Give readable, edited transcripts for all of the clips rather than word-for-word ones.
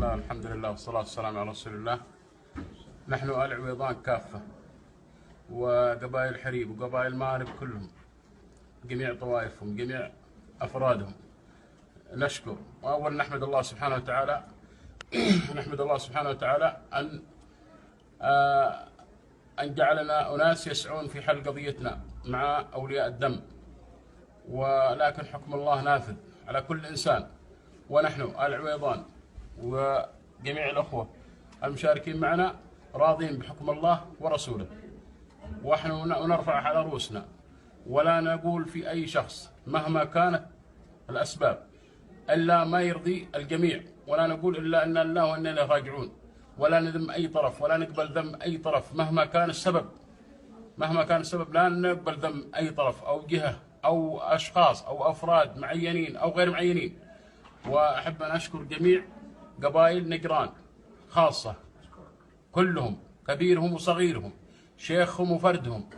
الله، الحمد لله والصلاة والسلام على رسول الله. نحن آل عويضان كافة وقبائل حريب وقبائل مارب كلهم، جميع طوائفهم، جميع أفرادهم، نشكر وأول نحمد الله سبحانه وتعالى نحمد الله سبحانه وتعالى أن جعلنا أناس يسعون في حل قضيتنا مع أولياء الدم، ولكن حكم الله نافذ على كل إنسان. ونحن آل عويضان وجميع الأخوة المشاركين معنا راضين بحكم الله ورسوله، ونحن نرفع على رؤوسنا ولا نقول في أي شخص مهما كانت الأسباب إلا ما يرضي الجميع، ولا نقول إلا أن الله وإنا إليه راجعون، ولا نذم أي طرف ولا نقبل ذم أي طرف مهما كان السبب. مهما كان السبب لا نقبل ذم أي طرف أو جهة أو أشخاص أو أفراد معينين أو غير معينين. وأحب أن أشكر جميع قبائل نجران خاصة، كلهم كبيرهم وصغيرهم، شيخهم وفردهم،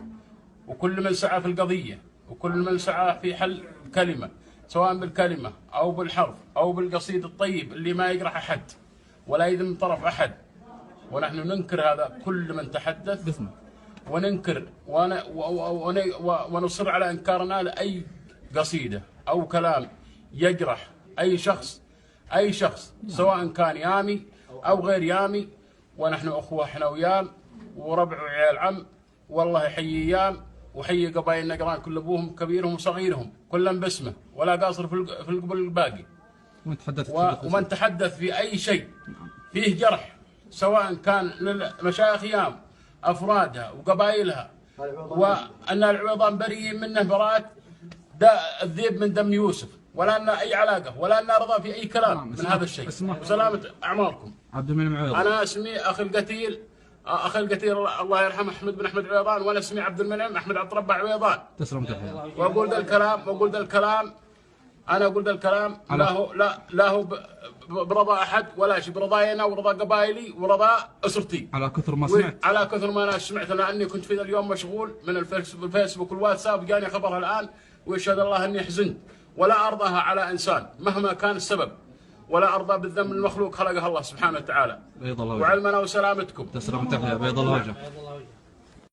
وكل من سعى في القضية وكل من سعى في حل كلمة، سواء بالكلمة أو بالحرف أو بالقصيد الطيب اللي ما يجرح أحد ولا يذم طرف أحد. ونحن ننكر هذا كل من تحدث، وننكر ونصر على إنكارنا لأي قصيدة أو كلام يجرح أي شخص سواء كان يامي أو غير يامي. ونحن أخوة، احنا ويام وربع وعيال عم، والله يحيي ايام وحيي قبائل نجران كل ابوهم كبيرهم وصغيرهم كلهم باسمه ولا قاصر في القبل الباقي. ومن تحدث في اي شيء فيه جرح سواء كان للمشايخ يام افرادها وقبائلها، وان العويضان بريئين منه براءة الذئب من دم يوسف، ولا لنا اي علاقه ولا لنا رضا في اي كلام من هذا الشيء. وسلامة اعماركم. عبد المنعم عويضان. انا اسمي اخي القتيل الله يرحمه احمد بن احمد عويضان، وانا اسمي عبد المنعم احمد عبد ربه عويضان. تسلم تحية. واقول ذا الكلام انا اقول ذا الكلام لا هو برضا احد ولا شيء، برضاي انا ورضا قبائلي ورضا اسرتي. على كثر ما سمعت. على كثر ما انا سمعت، لاني كنت في ذا اليوم مشغول من الفيسبوك والواتساب، جاني خبرها الان ويشهد الله اني حزنت، ولا ارضاها على انسان مهما كان السبب، ولا أرضى بالذنب المخلوق خلقها الله سبحانه وتعالى. بيض الله وجهك. وعلمنا وسلامتكم. تسلم تحية. بيض الله وجهك.